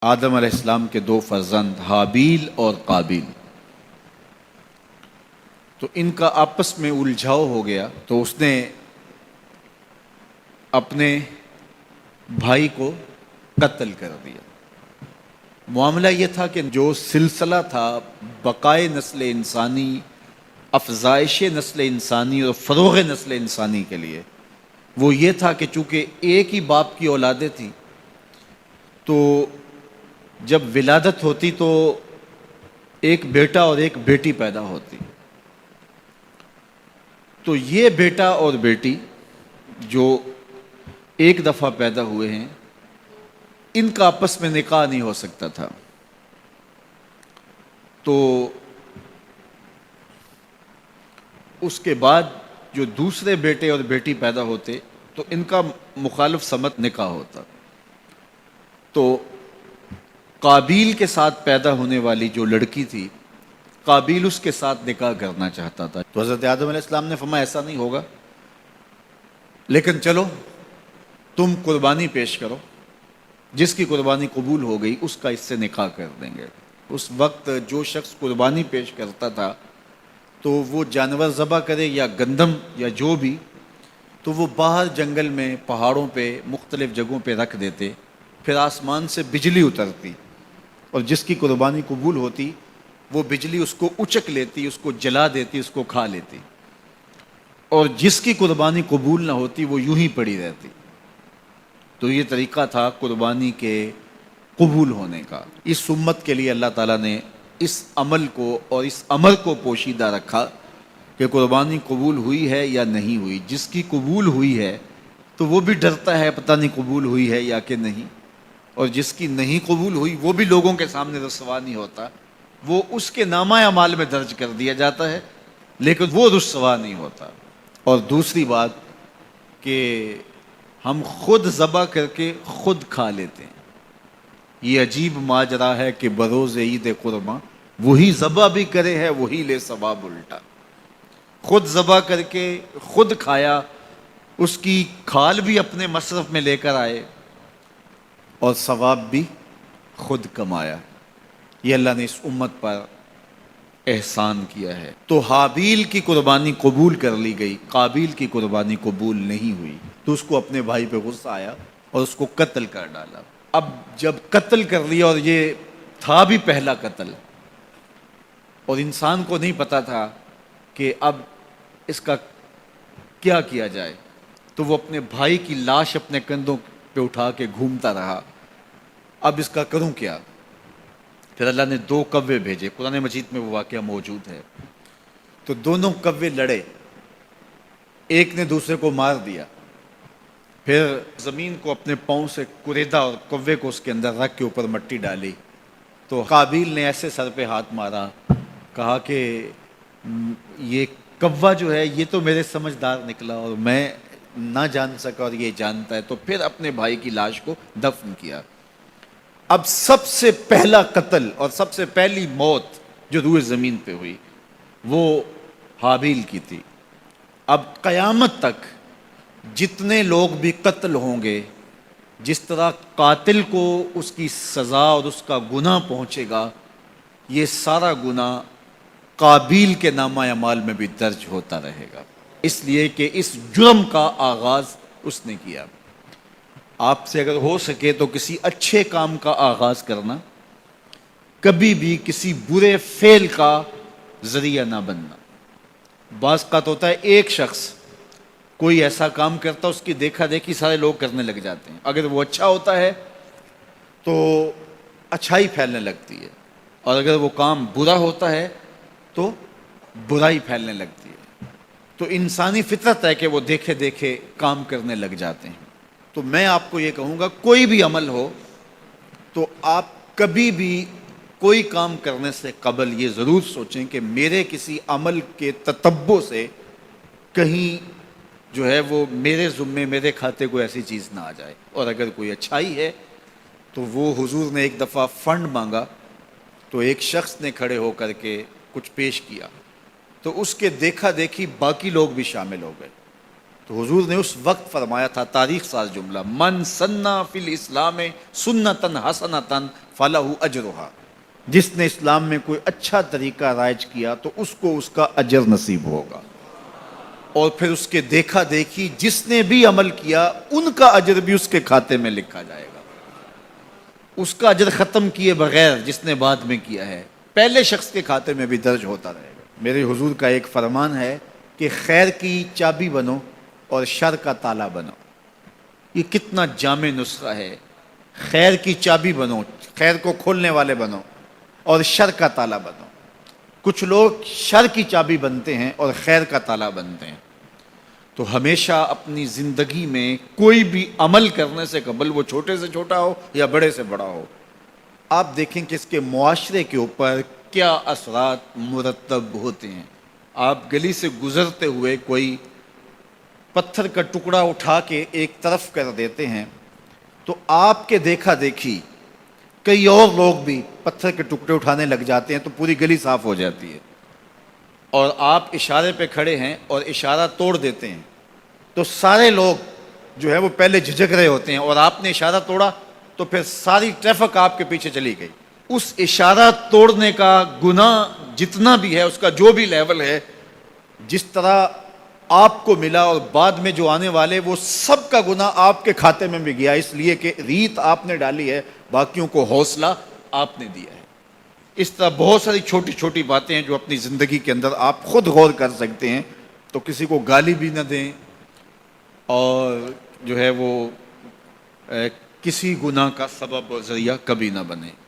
آدم علیہ السلام کے دو فرزند حابیل اور قابیل، تو ان کا آپس میں الجھاؤ ہو گیا، تو اس نے اپنے بھائی کو قتل کر دیا۔ معاملہ یہ تھا کہ جو سلسلہ تھا بقائے نسل انسانی، افزائش نسل انسانی اور فروغ نسل انسانی کے لیے، وہ یہ تھا کہ چونکہ ایک ہی باپ کی اولادیں تھیں، تو جب ولادت ہوتی تو ایک بیٹا اور ایک بیٹی پیدا ہوتی، تو یہ بیٹا اور بیٹی جو ایک دفعہ پیدا ہوئے ہیں، ان کا آپس میں نکاح نہیں ہو سکتا تھا، تو اس کے بعد جو دوسرے بیٹے اور بیٹی پیدا ہوتے تو ان کا مخالف سمت نکاح ہوتا۔ تو قابیل کے ساتھ پیدا ہونے والی جو لڑکی تھی، قابیل اس کے ساتھ نکاح کرنا چاہتا تھا، تو حضرت آدم علیہ السلام نے فرمایا ایسا نہیں ہوگا، لیکن چلو تم قربانی پیش کرو، جس کی قربانی قبول ہو گئی اس کا اس سے نکاح کر دیں گے۔ اس وقت جو شخص قربانی پیش کرتا تھا تو وہ جانور ذبح کرے یا گندم یا جو بھی، تو وہ باہر جنگل میں پہاڑوں پہ مختلف جگہوں پہ رکھ دیتے، پھر آسمان سے بجلی اترتی اور جس کی قربانی قبول ہوتی وہ بجلی اس کو اچک لیتی، اس کو جلا دیتی، اس کو کھا لیتی، اور جس کی قربانی قبول نہ ہوتی وہ یوں ہی پڑی رہتی۔ تو یہ طریقہ تھا قربانی کے قبول ہونے کا۔ اس امت کے لیے اللہ تعالیٰ نے اس عمل کو اور اس امر کو پوشیدہ رکھا کہ قربانی قبول ہوئی ہے یا نہیں ہوئی۔ جس کی قبول ہوئی ہے تو وہ بھی ڈرتا ہے پتہ نہیں قبول ہوئی ہے یا کہ نہیں، اور جس کی نہیں قبول ہوئی وہ بھی لوگوں کے سامنے رسوا نہیں ہوتا، وہ اس کے نامہ اعمال میں درج کر دیا جاتا ہے لیکن وہ رسوا نہیں ہوتا۔ اور دوسری بات کہ ہم خود ذبح کر کے خود کھا لیتے ہیں۔ یہ عجیب ماجرا ہے کہ بروز عید قرباں وہی ذبح بھی کرے ہے وہی لے ثواب الٹا۔ خود ذبح کر کے خود کھایا، اس کی کھال بھی اپنے مصرف میں لے کر آئے اور ثواب بھی خود کمایا۔ یہ اللہ نے اس امت پر احسان کیا ہے۔ تو حابیل کی قربانی قبول کر لی گئی، قابیل کی قربانی قبول نہیں ہوئی، تو اس کو اپنے بھائی پہ غصہ آیا اور اس کو قتل کر ڈالا۔ اب جب قتل کر لیا، اور یہ تھا بھی پہلا قتل، اور انسان کو نہیں پتا تھا کہ اب اس کا کیا کیا جائے، تو وہ اپنے بھائی کی لاش اپنے کندھوں پہ اٹھا کے گھومتا رہا، اب اس کا کروں کیا؟ پھر اللہ نے دو کوے بھیجے، قرآن مجید میں وہ واقعہ موجود ہے۔ تو دونوں کوے لڑے، ایک نے دوسرے کو مار دیا، پھر زمین کو اپنے پاؤں سے کریدا اور کوے کو اس کے اندر رکھ کے اوپر مٹی ڈالی۔ تو قابیل نے ایسے سر پہ ہاتھ مارا، کہا کہ یہ کوا جو ہے یہ تو میرے سمجھدار نکلا اور میں نہ جان سکا اور یہ جانتا ہے، تو پھر اپنے بھائی کی لاش کو دفن کیا۔ اب سب سے پہلا قتل اور سب سے پہلی موت جو روئے زمین پہ ہوئی وہ حابیل کی تھی۔ اب قیامت تک جتنے لوگ بھی قتل ہوں گے، جس طرح قاتل کو اس کی سزا اور اس کا گناہ پہنچے گا، یہ سارا گناہ قابیل کے نامہ اعمال میں بھی درج ہوتا رہے گا، اس لیے کہ اس جرم کا آغاز اس نے کیا۔ آپ سے اگر ہو سکے تو کسی اچھے کام کا آغاز کرنا، کبھی بھی کسی برے فعل کا ذریعہ نہ بننا۔ بعض کا تو ہوتا ہے ایک شخص کوئی ایسا کام کرتا، اس کی دیکھا دیکھی سارے لوگ کرنے لگ جاتے ہیں، اگر وہ اچھا ہوتا ہے تو اچھائی پھیلنے لگتی ہے، اور اگر وہ کام برا ہوتا ہے تو برائی پھیلنے لگتی ہے۔ تو انسانی فطرت ہے کہ وہ دیکھے دیکھے کام کرنے لگ جاتے ہیں۔ تو میں آپ کو یہ کہوں گا، کوئی بھی عمل ہو تو آپ کبھی بھی کوئی کام کرنے سے قبل یہ ضرور سوچیں کہ میرے کسی عمل کے تتبع سے کہیں جو ہے وہ میرے ذمے میرے کھاتے کو ایسی چیز نہ آ جائے۔ اور اگر کوئی اچھائی ہے تو وہ حضور نے ایک دفعہ فنڈ مانگا، تو ایک شخص نے کھڑے ہو کر کے کچھ پیش کیا، تو اس کے دیکھا دیکھی باقی لوگ بھی شامل ہو گئے، تو تو حضور نے اس وقت فرمایا تھا تاریخ ساز جملہ، من سنّا فی الاسلام سنتن حسنتن فلہ اجرہا، جس نے اسلام میں کوئی اچھا طریقہ رائج کیا تو اس کو اس کا اجر نصیب ہوگا، اور پھر اس کے دیکھا دیکھی جس نے بھی عمل کیا ان کا اجر بھی اس کے کھاتے میں لکھا جائے گا، اس کا اجر ختم کیے بغیر جس نے بعد میں کیا ہے پہلے شخص کے کھاتے میں بھی درج ہوتا رہے گا۔ میرے حضور کا ایک فرمان ہے کہ خیر کی چابی بنو اور شر کا تالا بنو۔ یہ کتنا جامع نسخہ ہے، خیر کی چابی بنو، خیر کو کھولنے والے بنو، اور شر کا تالا بنو۔ کچھ لوگ شر کی چابی بنتے ہیں اور خیر کا تالا بنتے ہیں۔ تو ہمیشہ اپنی زندگی میں کوئی بھی عمل کرنے سے قبل، وہ چھوٹے سے چھوٹا ہو یا بڑے سے بڑا ہو، آپ دیکھیں کہ اس کے معاشرے کے اوپر کیا اثرات مرتب ہوتے ہیں۔ آپ گلی سے گزرتے ہوئے کوئی پتھر کا ٹکڑا اٹھا کے ایک طرف کر دیتے ہیں تو آپ کے دیکھا دیکھی کئی اور لوگ بھی پتھر کے ٹکڑے اٹھانے لگ جاتے ہیں تو پوری گلی صاف ہو جاتی ہے، اور آپ اشارے پہ کھڑے ہیں اور اشارہ توڑ دیتے ہیں تو سارے لوگ جو ہے وہ پہلے جھجک رہے ہوتے ہیں، اور آپ نے اشارہ توڑا تو پھر ساری ٹریفک آپ کے پیچھے چلی گئی۔ اس اشارہ توڑنے کا گناہ جتنا بھی ہے، اس کا جو بھی لیول ہے، جس طرح آپ کو ملا اور بعد میں جو آنے والے، وہ سب کا گناہ آپ کے کھاتے میں بھی گیا، اس لیے کہ ریت آپ نے ڈالی ہے، باقیوں کو حوصلہ آپ نے دیا ہے۔ اس طرح بہت ساری چھوٹی چھوٹی باتیں ہیں جو اپنی زندگی کے اندر آپ خود غور کر سکتے ہیں، تو کسی کو گالی بھی نہ دیں اور جو ہے وہ کسی گناہ کا سبب اور ذریعہ کبھی نہ بنے۔